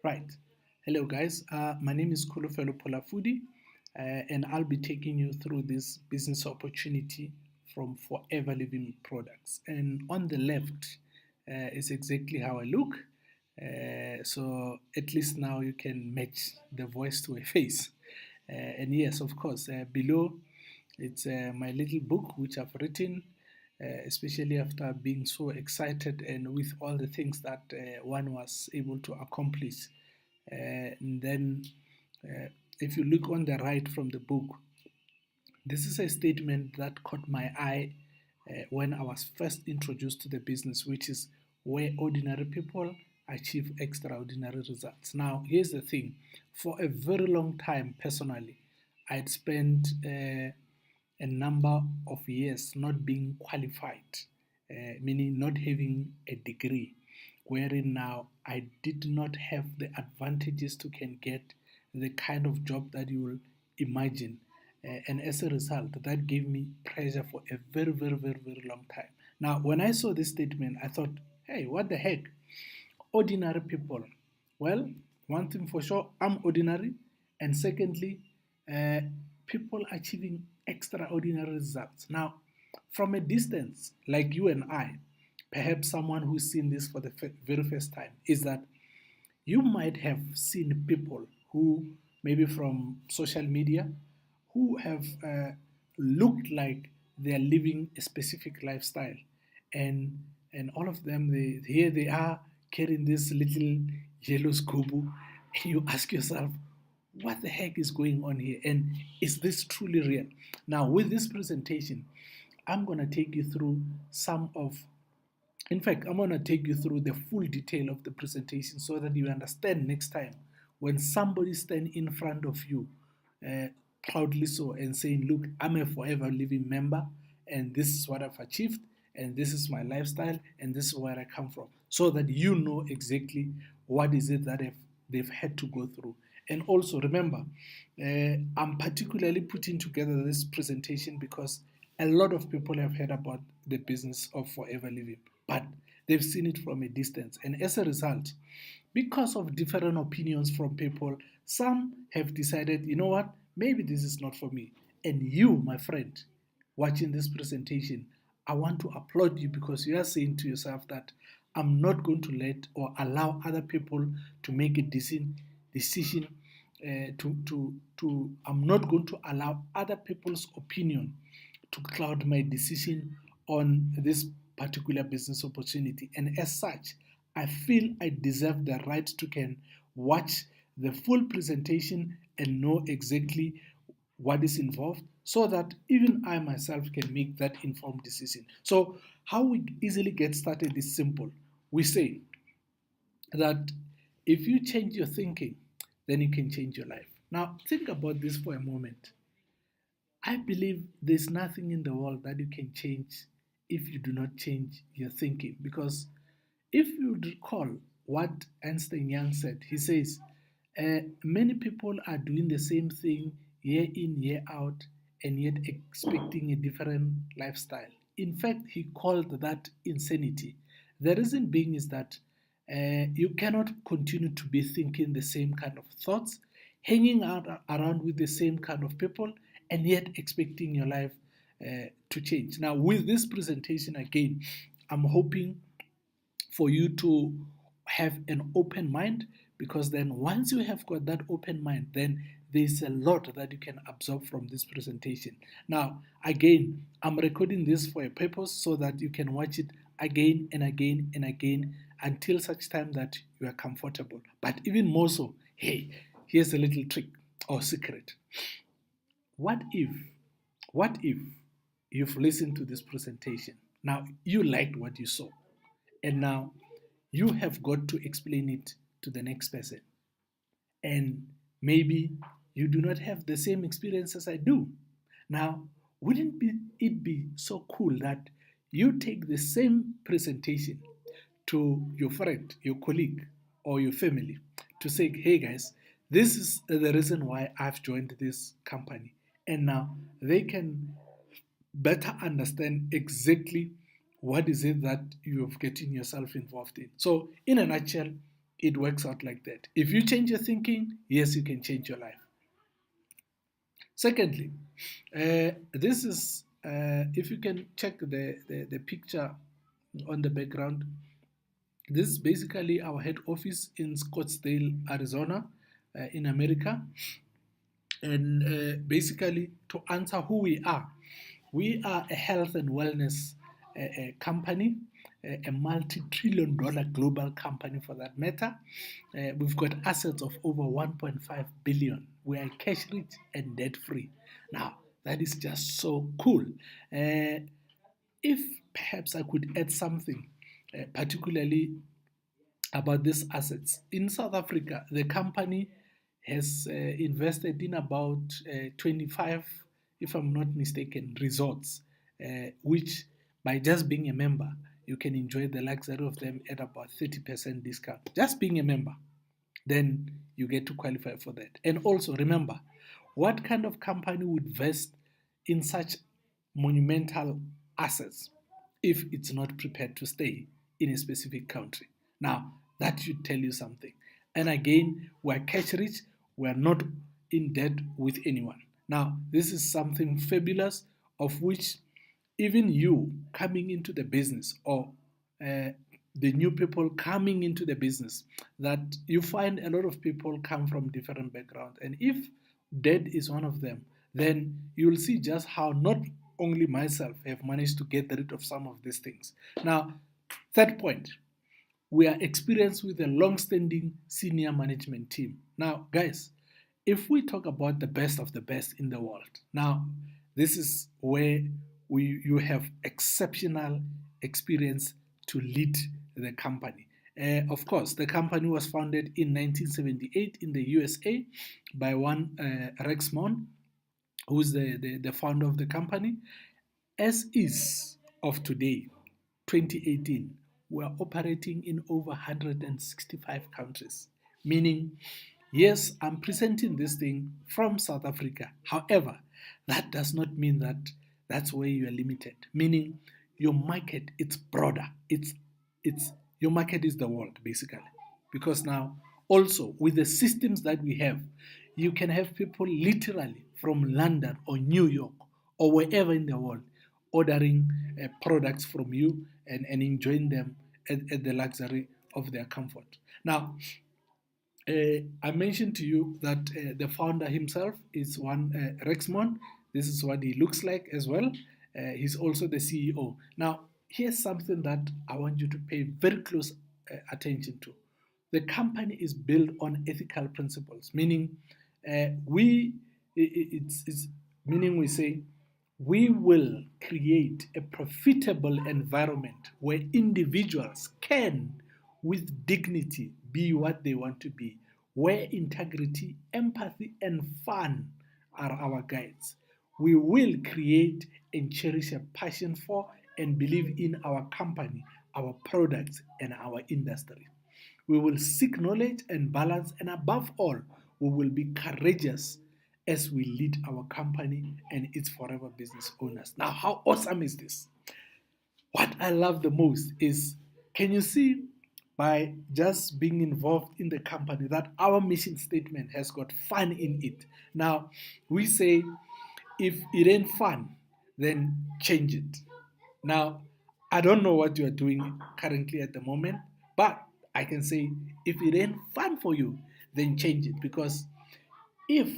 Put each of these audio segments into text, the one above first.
Right. Hello, guys. My name is Kulufelo Polafudi, and I'll be taking you through this business opportunity from Forever Living Products. And on the left is exactly how I look. So at least now you can match the voice to a face. And yes, of course, below it's my little book which I've written, especially after being so excited and with all the things that one was able to accomplish. And then, uh, if you look on the right from the book, this is a statement that caught my eye when I was first introduced to the business, which is where ordinary people achieve extraordinary results. Now, here's the thing, for a very long time, personally, I'd spent a number of years not being qualified, meaning not having a degree, wherein now I did not have the advantages to can get the kind of job that you will imagine. And as a result, that gave me pressure for a very, very, very, very long time. Now, when I saw this statement, I thought, hey, what the heck? Ordinary people. Well, one thing for sure, I'm ordinary. And secondly, uh, people achieving extraordinary results. Now, from a distance, like you and I, perhaps someone who's seen this for the very first time, is that you might have seen people who, maybe from social media, who have looked like they are living a specific lifestyle, and all of them, here they are carrying this little yellow scubu, and you ask yourself, what the heck is going on here, and is this truly real? Now, with this presentation, I'm going to take you through some of, in fact, I'm going to take you through the full detail of the presentation so that you understand next time when somebody stand in front of you, uh, proudly so, and saying, look, I'm a forever living member, and this is what I've achieved, and this is my lifestyle, and this is where I come from, so that you know exactly what is it that they've had to go through. And also remember, I'm particularly putting together this presentation because a lot of people have heard about the business of forever living, but they've seen it from a distance. And as a result, because of different opinions from people, some have decided, you know what, maybe this is not for me. And you, my friend, watching this presentation, I want to applaud you because you are saying to yourself that I'm not going to let or allow other people to make a decision I'm not going to allow other people's opinion to cloud my decision on this particular business opportunity. And as such, I feel I deserve the right to can watch the full presentation and know exactly what is involved so that even I myself can make that informed decision. So, how we easily get started is simple. We say that if you change your thinking, then you can change your life. Now, think about this for a moment. I believe there's nothing in the world that you can change if you do not change your thinking. Because if you recall what Einstein Young said, he says, many people are doing the same thing year in, year out, and yet expecting a different lifestyle. In fact, he called that insanity. The reason being is that you cannot continue to be thinking the same kind of thoughts, hanging out around with the same kind of people, and yet expecting your life to change. Now, with this presentation again, I'm hoping for you to have an open mind, because then once you have got that open mind, then there's a lot that you can absorb from this presentation. Now, again, I'm recording this for a purpose so that you can watch it again and again and again until such time that you are comfortable. But even more so, hey, here's a little trick or secret. What if, what if you've listened to this presentation? Now, you liked what you saw, and now you have got to explain it to the next person. And maybe you do not have the same experience as I do. Now, it be so cool that you take the same presentation to your friend, your colleague, or your family to say, hey guys, this is the reason why I've joined this company. And now they can better understand exactly what is it that you've getting yourself involved in. So, in a nutshell, it works out like that. If you change your thinking, yes, you can change your life. Secondly, this is, if you can check the picture on the background, this is basically our head office in Scottsdale, Arizona, in America. And basically, to answer who we are a health and wellness company, a multi-trillion dollar global company for that matter. We've got assets of over 1.5 billion. We are cash rich and debt free. Now, that is just so cool. If perhaps I could add something, particularly about these assets. In South Africa, the company has invested in about 25, if I'm not mistaken, resorts, which by just being a member, you can enjoy the luxury of them at about 30% discount. Just being a member, then you get to qualify for that. And also remember, what kind of company would invest in such monumental assets if it's not prepared to stay in a specific country? Now, that should tell you something. And again, we're cash rich, we're not in debt with anyone. Now, this is something fabulous of which even you coming into the business, or uh, the new people coming into the business, that you find a lot of people come from different backgrounds. And if debt is one of them, then you'll see just how not only myself have managed to get rid of some of these things. Now, third point, we are experienced with a long-standing senior management team. Now, guys, if we talk about the best of the best in the world, now this is where you have exceptional experience to lead the company. Of course, the company was founded in 1978 in the USA by one Rex Mon, who's the founder of the company. As is of today, 2018, we are operating in over 165 countries, meaning, yes, I'm presenting this thing from South Africa. However, that does not mean that that's where you are limited, meaning your market, it's broader. It's your market is the world, basically. Because now, also with the systems that we have, you can have people literally from London or New York or wherever in the world ordering products from you and enjoying them at the luxury of their comfort. Now, I mentioned to you that the founder himself is one Rexmon. This is what he looks like as well. He's also the CEO. Now, here's something that I want you to pay very close attention to. The company is built on ethical principles, meaning we it's meaning we say we will create a profitable environment where individuals can, with dignity, be what they want to be, where integrity, empathy, and fun are our guides. We will create and cherish a passion for and believe in our company, our products, and our industry. We will seek knowledge and balance, and above all, we will be courageous as we lead our company and its forever business owners. Now, how awesome is this? What I love the most is, can you see by just being involved in the company that our mission statement has got fun in it? Now, we say, if it ain't fun, then change it. Now, I don't know what you are doing currently at the moment, but I can say, if it ain't fun for you, then change it. Because if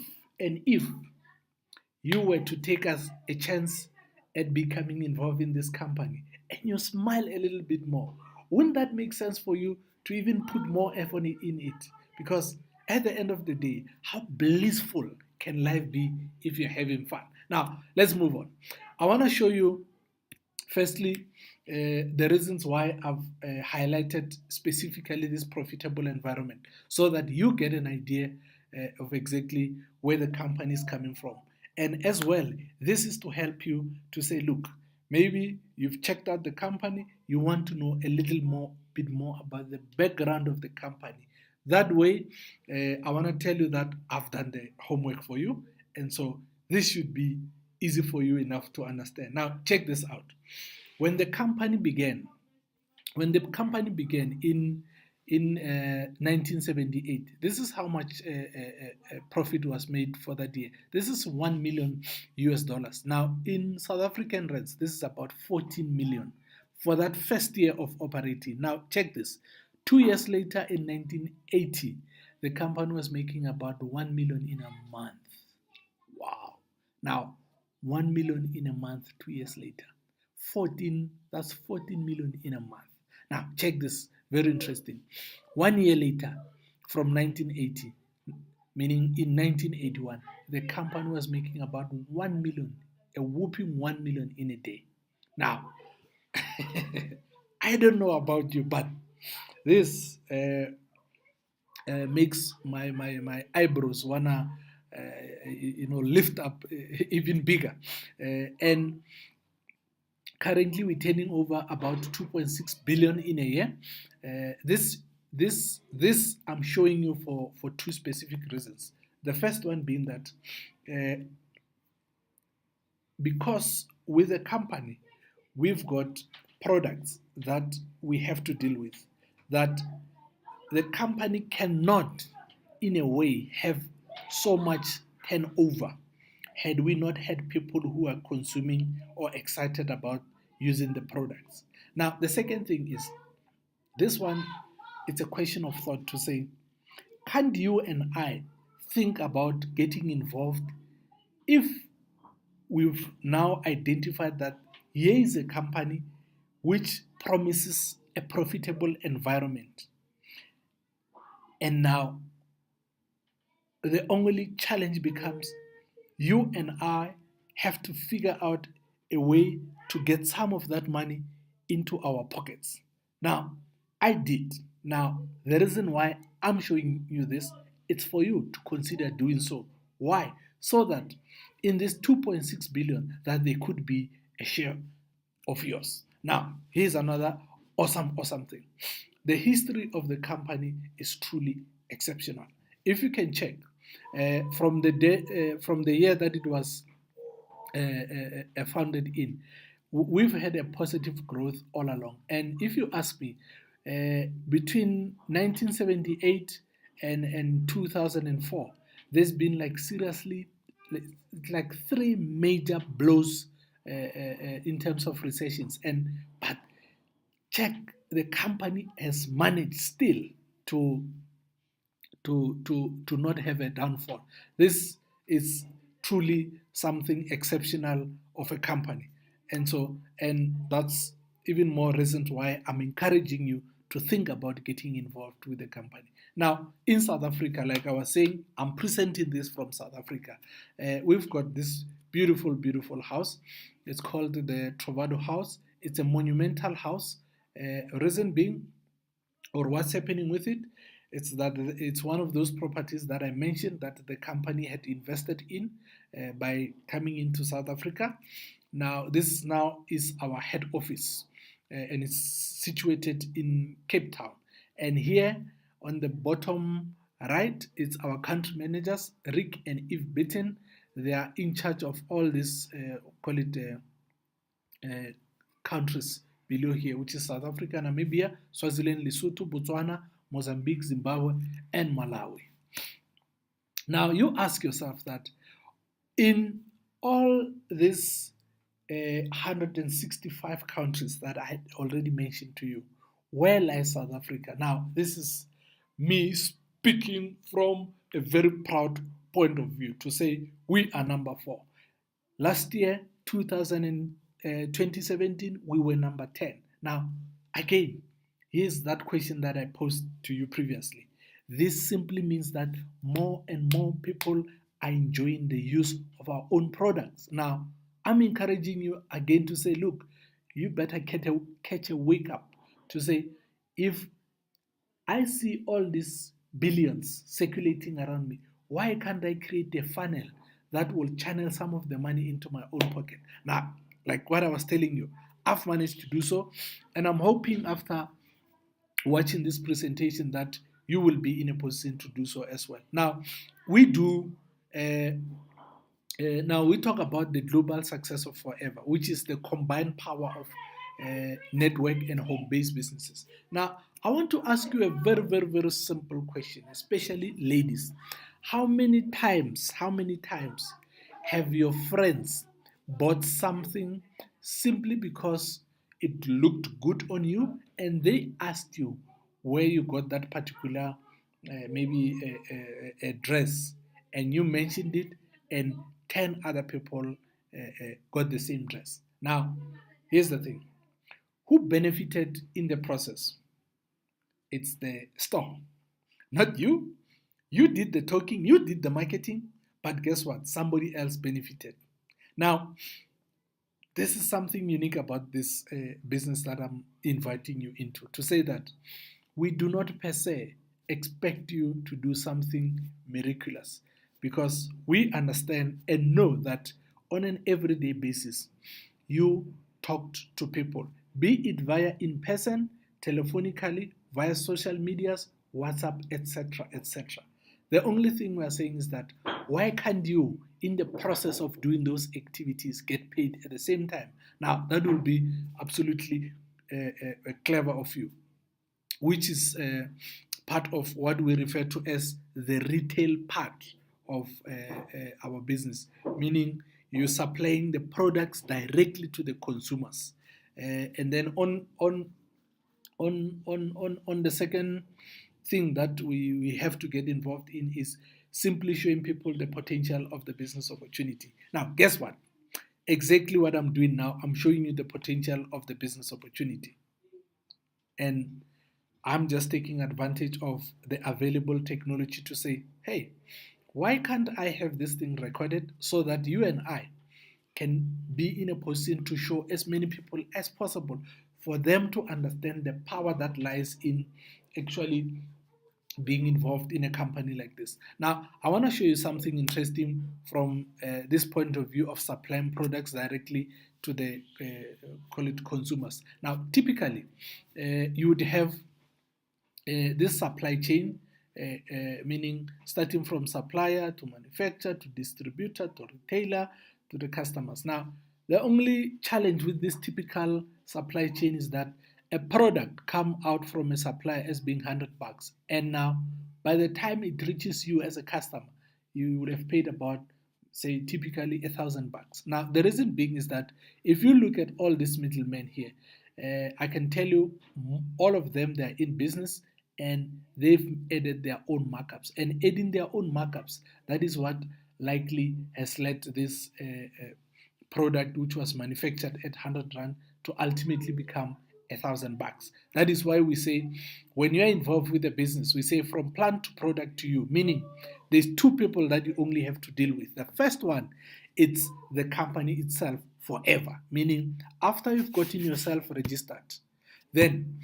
you were to take us a chance at becoming involved in this company and you smile a little bit more, wouldn't that make sense for you to even put more effort in it? Because at the end of the day, how blissful can life be if you're having fun? Now, let's move on. I want to show you, firstly, the reasons why I've highlighted specifically this profitable environment so that you get an idea of exactly where the company is coming from. And as well, this is to help you to say, look, maybe you've checked out the company, you want to know a little more, bit more about the background of the company. That way, I want to tell you that I've done the homework for you. And so this should be easy for you enough to understand. Now, check this out. When the company began, when the company began in in 1978. This is how much profit was made for that year. This is 1 million US dollars. Now, in South African rands, this is about 14 million for that first year of operating. Now, check this. 2 years later, in 1980, the company was making about 1 million in a month. Wow. Now, 1 million in a month 2 years later. 14, that's 14 million in a month. Now, check this, very interesting. 1 year later, from 1980, meaning in 1981, the company was making about 1 million, a whooping 1 million in a day. Now, I don't know about you, but this makes my eyebrows wanna lift up even bigger. And currently we're turning over about 2.6 billion in a year. This I'm showing you for two specific reasons. The first one being that because with a company we've got products that we have to deal with, that the company cannot in a way have so much turnover had we not had people who are consuming or excited about using the products. Now, the second thing is this one, it's a question of thought to say, can't you and I think about getting involved if we've now identified that here is a company which promises a profitable environment, and now the only challenge becomes you and I have to figure out a way to get some of that money into our pockets. Now, I did. Now, the reason why I'm showing you this, it's for you to consider doing so. Why? So that in this 2.6 billion that there could be a share of yours. Now, here's another awesome thing. The history of the company is truly exceptional. If you can check from the year that it was founded in, we've had a positive growth all along. And if you ask me, between 1978 and 2004, there's been like seriously like three major blows in terms of recessions. And but check, the company has managed still to to not have a downfall. This is truly something exceptional of a company. And that's even more reason why I'm encouraging you to think about getting involved with the company. Now, in South Africa, like I was saying, I'm presenting this from South Africa. We've got this beautiful house. It's called the Trovado House. It's a monumental house. Reason being, or what's happening with it, it's that it's one of those properties that I mentioned that the company had invested in by coming into South Africa. Now, this now is our head office, and it's situated in Cape Town. And here on the bottom right, it's our country managers, Rick and Eve Bitten. They are in charge of all these, call it countries below here, which is South Africa, Namibia, Swaziland, Lesotho, Botswana, Mozambique, Zimbabwe, and Malawi. Now, you ask yourself that in all these 165 countries that I had already mentioned to you, where lies South Africa? Now, this is me speaking from a very proud point of view to say we are number 4. Last year, 2017, we were number 10. Now, again, here's that question that I posed to you previously. This simply means that more and more people are enjoying the use of our own products. Now, I'm encouraging you again to say, look, you better catch a wake up to say, if I see all these billions circulating around me, why can't I create a funnel that will channel some of the money into my own pocket? Now, like what I was telling you, I've managed to do so, and I'm hoping after watching this presentation that you will be in a position to do so as well. Now, we do. Now we talk about the global success of Forever, which is the combined power of network and home-based businesses. Now, I want to ask you a very, very, very simple question, especially ladies. How many times have your friends bought something simply because it looked good on you and they asked you where you got that particular, maybe a dress, and you mentioned it, and 10 other people got the same dress? Now, here's the thing: who benefited in the process? It's the store, not you. You did the talking, you did the marketing, but guess what? Somebody else benefited. Now, this is something unique about this business that I'm inviting you into, to say that we do not per se expect you to do something miraculous, because we understand and know that on an everyday basis you talked to people, be it via in person, telephonically, via social medias, WhatsApp, etc., etc. The only thing we are saying is that why can't you, in the process of doing those activities, get paid at the same time? Now, that will be absolutely clever of you, which is part of what we refer to as the retail part of our business, meaning you're supplying the products directly to the consumers. And then on the second thing that we have to get involved in is simply showing people the potential of the business opportunity. Now, guess what? Exactly what I'm doing now, I'm showing you the potential of the business opportunity. And I'm just taking advantage of the available technology to say, hey, why can't I have this thing recorded so that you and I can be in a position to show as many people as possible, for them to understand the power that lies in actually being involved in a company like this. Now, I want to show you something interesting from this point of view of supplying products directly to the call it consumers. Now, typically, you would have this supply chain, meaning starting from supplier to manufacturer to distributor to retailer to the customers. Now, the only challenge with this typical supply chain is that a product come out from a supplier as being $100, and now by the time it reaches you as a customer, you would have paid about, say, typically $1,000. Now, the reason being is that if you look at all these middlemen here, I can tell you all of them, they're in business and they've added their own markups. And adding their own markups, that is what likely has led to this product, which was manufactured at 100 Rand, to ultimately become $1,000. That is why we say, when you're involved with a business, we say from plant to product to you, meaning there's two people that you only have to deal with. The first one, it's the company itself forever, meaning after you've gotten yourself registered, then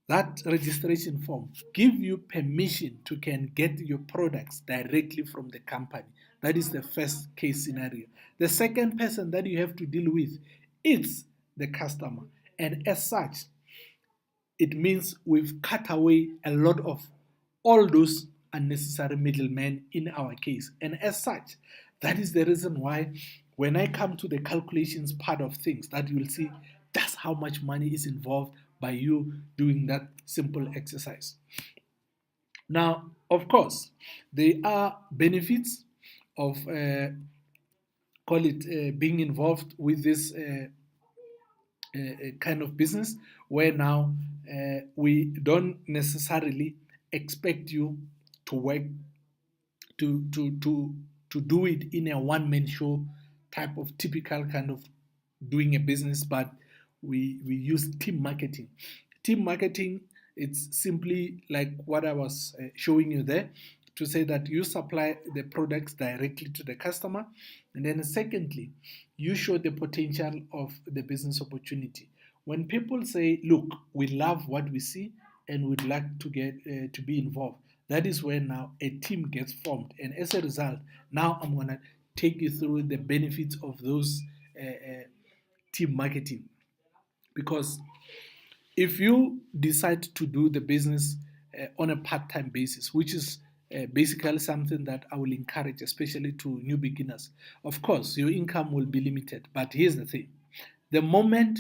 that registration form give you permission to can get your products directly from the company. That is the first case scenario. The second person that you have to deal with is the customer. And as such, it means we've cut away a lot of all those unnecessary middlemen in our case. And as such, that is the reason why when I come to the calculations part of things, that you'll see just how much money is involved by you doing that simple exercise. Now, of course, there are benefits of call it being involved with this kind of business, where now we don't necessarily expect you to work to to to to do it in a one-man show type of typical kind of doing a business, but we use team marketing. Team marketing, it's simply like what I was showing you there, to say that you supply the products directly to the customer, and then secondly, you show the potential of the business opportunity. When people say, look, we love what we see and we'd like to get to be involved, that is when now a team gets formed. And as a result, now I'm going to take you through the benefits of those team marketing. Because if you decide to do the business on a part-time basis, which is basically something that I will encourage, especially to new beginners, of course, your income will be limited. But here's the thing: the moment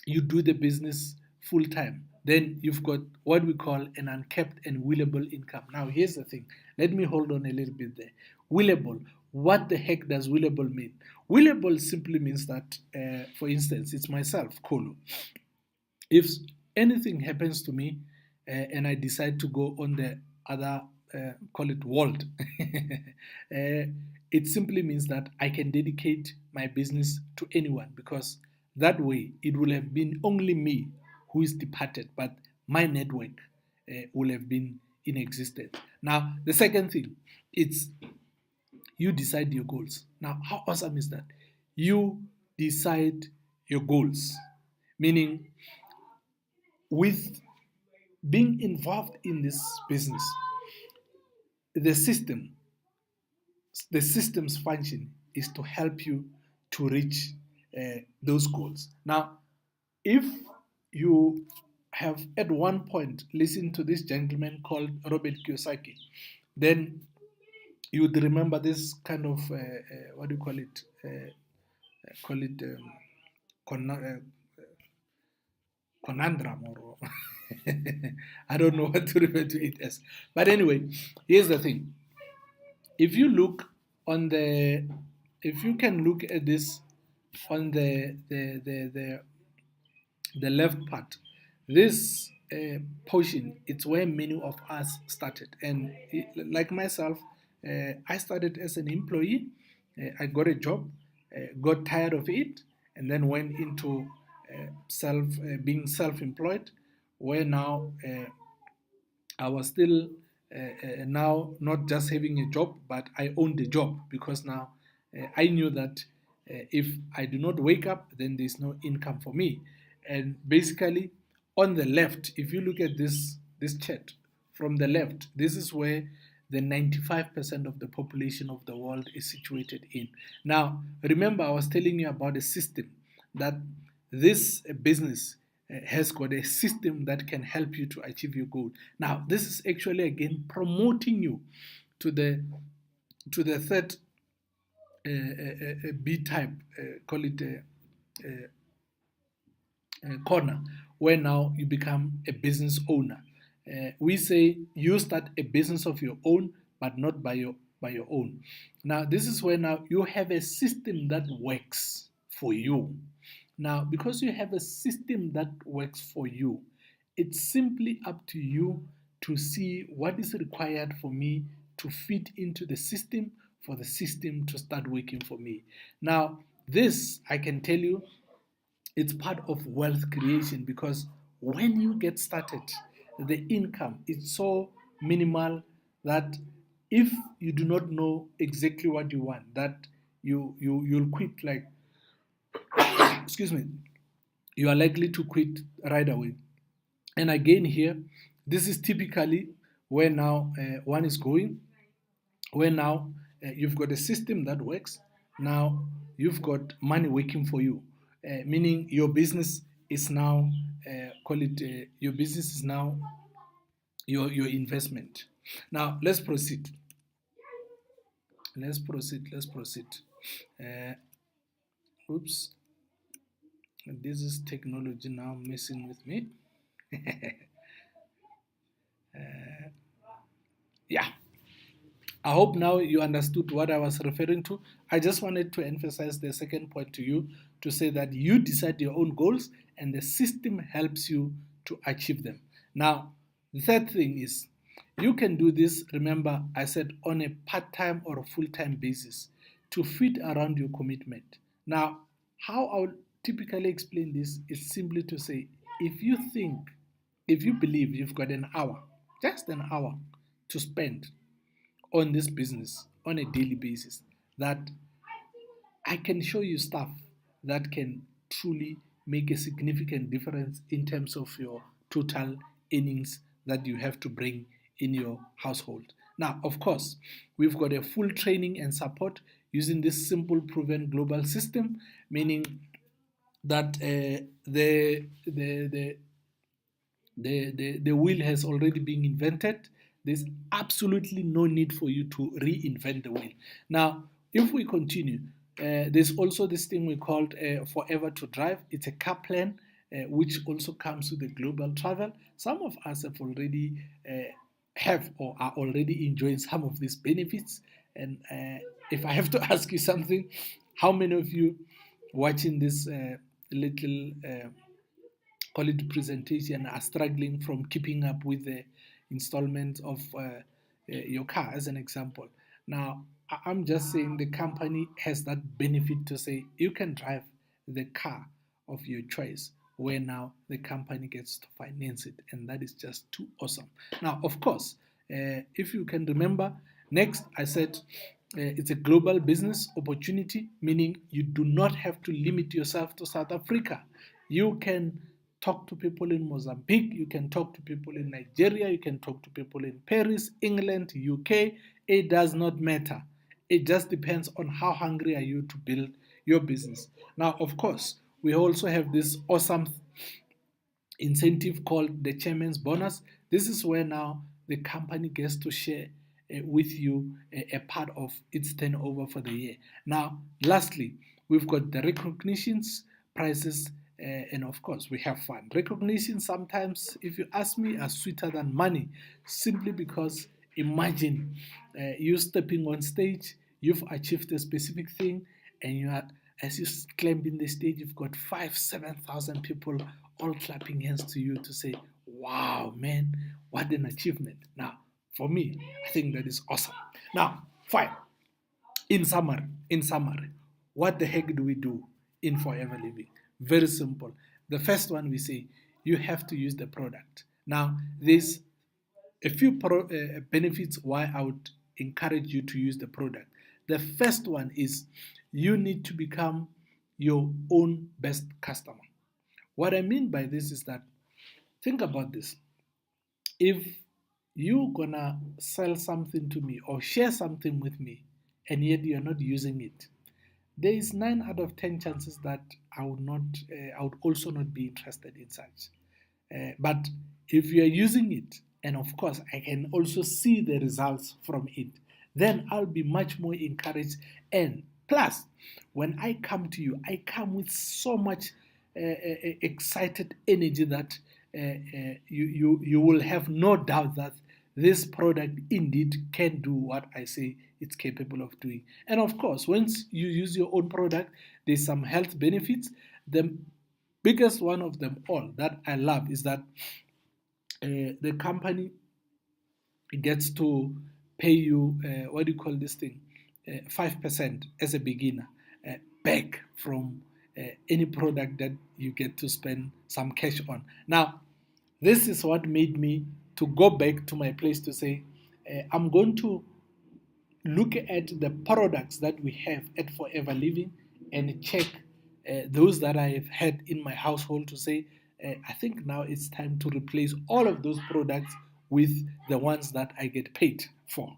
you do the business full time, Then you've got what we call an uncapped and willable income. Now, here's the thing. Let me hold on a little bit there. Willable. What the heck does willable mean? Willable simply means that, for instance, it's myself, Kolo. If anything happens to me and I decide to go on the other, call it world, it simply means that I can dedicate my business to anyone, because that way it will have been only me who is departed, but my network will have been in existence. Now, the second thing, it's you decide your goals. Now, how awesome is that? You decide your goals, meaning with being involved in this business, the system, the system's function is to help you to reach those goals. Now, if you have at one point listened to this gentleman called Robert Kiyosaki, then you would remember this kind of what do you call it? Call it conundrum, or I don't know what to refer to it as. But anyway, here's the thing. If you look on the, if you can look at this on the left part, this portion, it's where many of us started. And like myself, I started as an employee. I got a job, got tired of it, and then went into being self-employed, where now I was still now not just having a job, but I owned the job, because now I knew that if I do not wake up, then there's no income for me. And basically, on the left, if you look at this chart from the left, this is where the 95% of the population of the world is situated in. Now, remember, I was telling you about a system that this business has got a system that can help you to achieve your goal. Now, this is actually again promoting you to the third B type, call it corner, where now you become a business owner. We say you start a business of your own, but not by your own. Now, this is where now you have a system that works for you. Now, because you have a system that works for you, it's simply up to you to see what is required for me to fit into the system, for the system to start working for me. Now, this, I can tell you, it's part of wealth creation, because when you get started, the income is so minimal that if you do not know exactly what you want, that you'll quit, like, excuse me, you are likely to quit right away. And again, here, this is typically where now one is going, where now you've got a system that works. Now you've got money working for you, meaning your business is now, call it, your business is now your investment. Now let's proceed. Let's proceed. Uh, Oops, this is technology now messing with me. Yeah, I hope now you understood what I was referring to. I just wanted to emphasize the second point to you, to say that you decide your own goals and the system helps you to achieve them. Now, the third thing is you can do this, remember, I said, on a part time or a full time basis to fit around your commitment. Now, how I would typically explain this is simply to say, if you think, if you believe you've got an hour, just an hour to spend on this business on a daily basis, that I can show you stuff that can truly make a significant difference in terms of your total earnings that you have to bring in your household. Now, of course, we've got a full training and support using this simple proven global system, meaning that the wheel has already been invented. There's absolutely no need for you to reinvent the wheel. Now, if we continue, there's also this thing we called Forever to Drive. It's a car plan which also comes with the global travel. Some of us have or are already enjoying some of these benefits. And if I have to ask you something, how many of you watching this little call it presentation are struggling from keeping up with the installments of your car, as an example? Now, I'm just saying the company has that benefit to say you can drive the car of your choice, where now the company gets to finance it, and that is just too awesome. Now, of course, if you can remember, next I said it's a global business opportunity, meaning you do not have to limit yourself to South Africa. You can talk to people in Mozambique, you can talk to people in Nigeria, you can talk to people in Paris, England, UK. It does not matter. It just depends on how hungry are you to build your business. Now, of course, we also have this awesome incentive called the chairman's bonus. This is where now the company gets to share with you a part of its turnover for the year. Now, lastly, we've got the recognitions, prizes, and of course, we have fun. Recognition sometimes, if you ask me, are sweeter than money, simply because imagine you stepping on stage, you've achieved a specific thing, and you are, as you climb in the stage, you've got 7,000 people all clapping hands to you to say, wow, man, what an achievement. Now, for me, I think that is awesome. Now, fine. In summary, what the heck do we do in Forever Living? Very simple. The first one, we say you have to use the product. Now, there's a few benefits why I would encourage you to use the product. The first one is you need to become your own best customer. What I mean by this is that, think about this. If you're gonna sell something to me or share something with me and yet you're not using it, there is 9 out of 10 chances that I would also not be interested in such. But if you are using it, and of course I can also see the results from it, then I'll be much more encouraged. And plus, when I come to you, I come with so much excited energy that you will have no doubt that this product indeed can do what I say it's capable of doing. And of course, once you use your own product, there's some health benefits. The biggest one of them all that I love is that the company gets to pay you, what do you call this thing, 5% as a beginner, back from any product that you get to spend some cash on. Now, this is what made me to go back to my place to say, I'm going to look at the products that we have at Forever Living and check those that I've had in my household to say, I think now it's time to replace all of those products with the ones that I get paid for.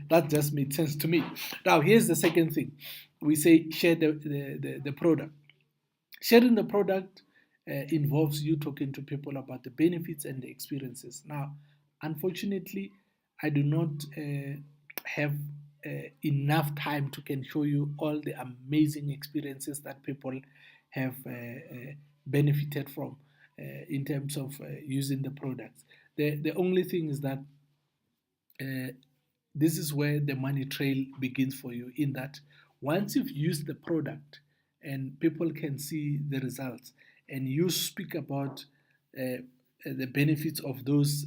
That just made sense to me. Now, here's the second thing. We say share the product. Sharing the product involves you talking to people about the benefits and the experiences. Now, unfortunately, I do not have enough time to can show you all the amazing experiences that people have benefited from in terms of using the products. The only thing is that uh, this is where the money trail begins for you, in that once you've used the product and people can see the results and you speak about the benefits of those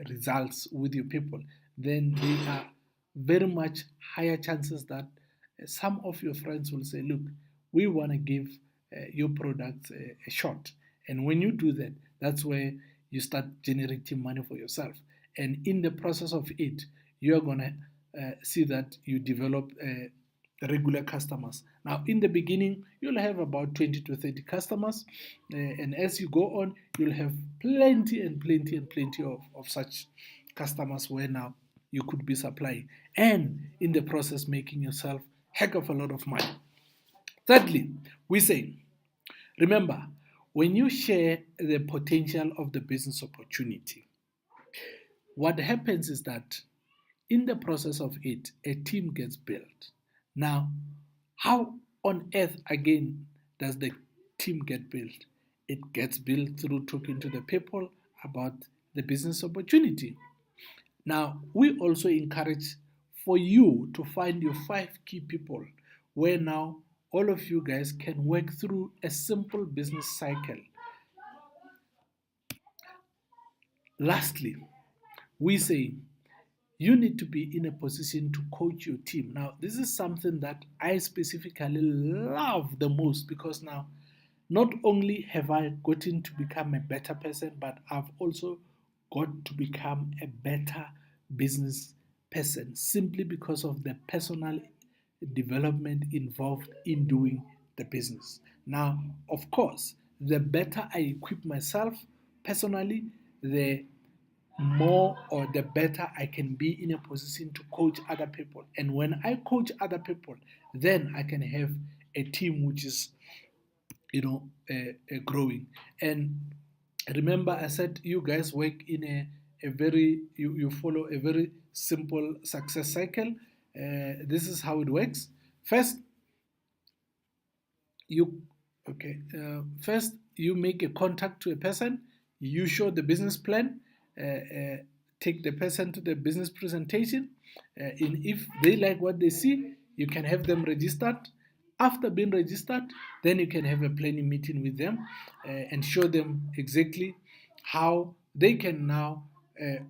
results with your people, then there are very much higher chances that some of your friends will say, look, we want to give your product a shot. And when you do that, that's where you start generating money for yourself. And in the process of it, you're going to see that you develop regular customers. Now, in the beginning, you'll have about 20 to 30 customers. And as you go on, you'll have plenty and plenty and plenty of such customers where now you could be supplying. And in the process, making yourself heck of a lot of money. Thirdly, we say, remember, when you share the potential of the business opportunity, what happens is that in the process of it, a team gets built. Now, how on earth again does the team get built? It gets built through talking to the people about the business opportunity. Now, we also encourage for you to find your five key people where now all of you guys can work through a simple business cycle. Lastly, we say you need to be in a position to coach your team. Now, this is something that I specifically love the most because now not only have I gotten to become a better person, but I've also got to become a better business person simply because of the personal development involved in doing the business. Now, of course, the better I equip myself personally, the more or the better I can be in a position to coach other people. And when I coach other people, then I can have a team which is, growing. And remember, I said you guys work in a very, you follow a very simple success cycle. This is how it works. First, you first you make a contact to a person, you show the business plan, take the person to the business presentation, and if they like what they see, you can have them registered. After being registered, then you can have a planning meeting with them, and show them exactly how they can now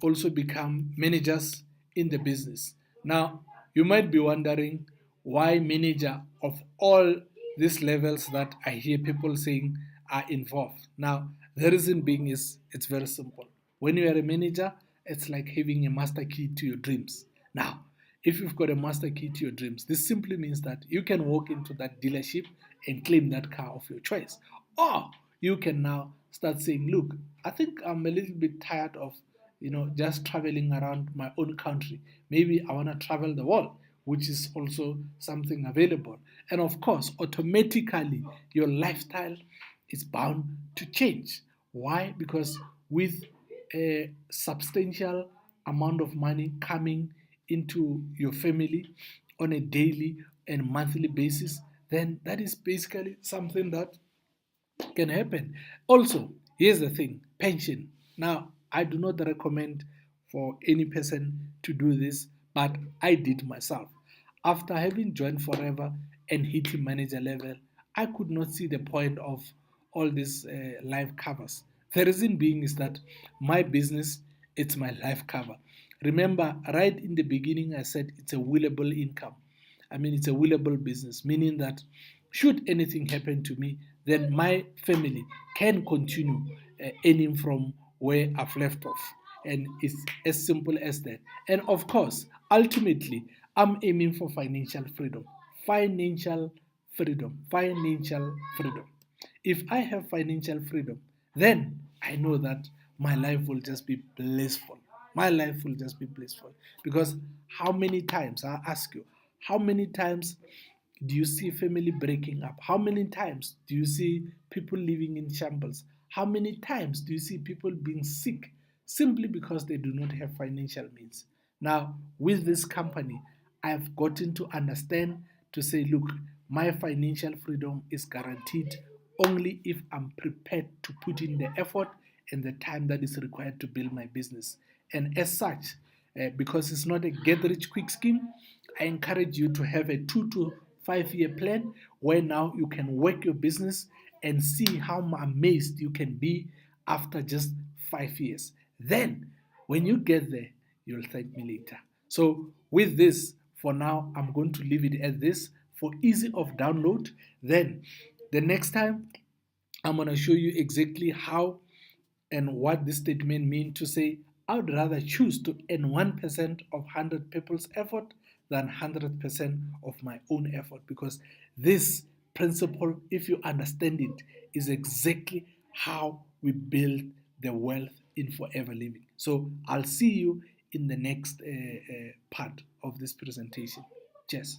also become managers in the business. Now, you might be wondering why manager of all these levels that I hear people saying are involved. Now, the reason being is it's very simple. When you are a manager, it's like having a master key to your dreams. Now, if you've got a master key to your dreams, this simply means that you can walk into that dealership and claim that car of your choice. Or you can now start saying, look, I think I'm a little bit tired of just traveling around my own country. Maybe I want to travel the world, which is also something available. And of course, automatically, your lifestyle is bound to change. Why? Because with a substantial amount of money coming into your family on a daily and monthly basis, then that is basically something that can happen. Also, here's the thing, pension. Now, I do not recommend for any person to do this, but I did myself. After having joined Forever and hitting manager level, I could not see the point of all these life covers. The reason being is that my business, it's my life cover. Remember, right in the beginning, I said it's a willable income. I mean, it's a willable business, meaning that should anything happen to me, then my family can continue earning from where I've left off. And it's as simple as that. And of course, ultimately, I'm aiming for financial freedom. Financial freedom. Financial freedom. If I have financial freedom, then I know that my life will just be blissful. My life will just be blissful. Because how many times, I ask you, how many times do you see family breaking up? How many times do you see people living in shambles? How many times do you see people being sick simply because they do not have financial means? Now, with this company, I've gotten to understand to say, look, my financial freedom is guaranteed only if I'm prepared to put in the effort and the time that is required to build my business. And as such, because it's not a get rich quick scheme, I encourage you to have a 2 to 5 year plan where now you can work your business and see how amazed you can be after just 5 years. Then, when you get there, you'll thank me later. So, with this, for now, I'm going to leave it at this for easy of download. Then, the next time, I'm going to show you exactly how and what this statement means to say, I would rather choose to earn 1% of 100 people's effort than 100% of my own effort. Because this principle, if you understand it, is exactly how we build the wealth in forever living. So I'll see you in the next part of this presentation. Cheers.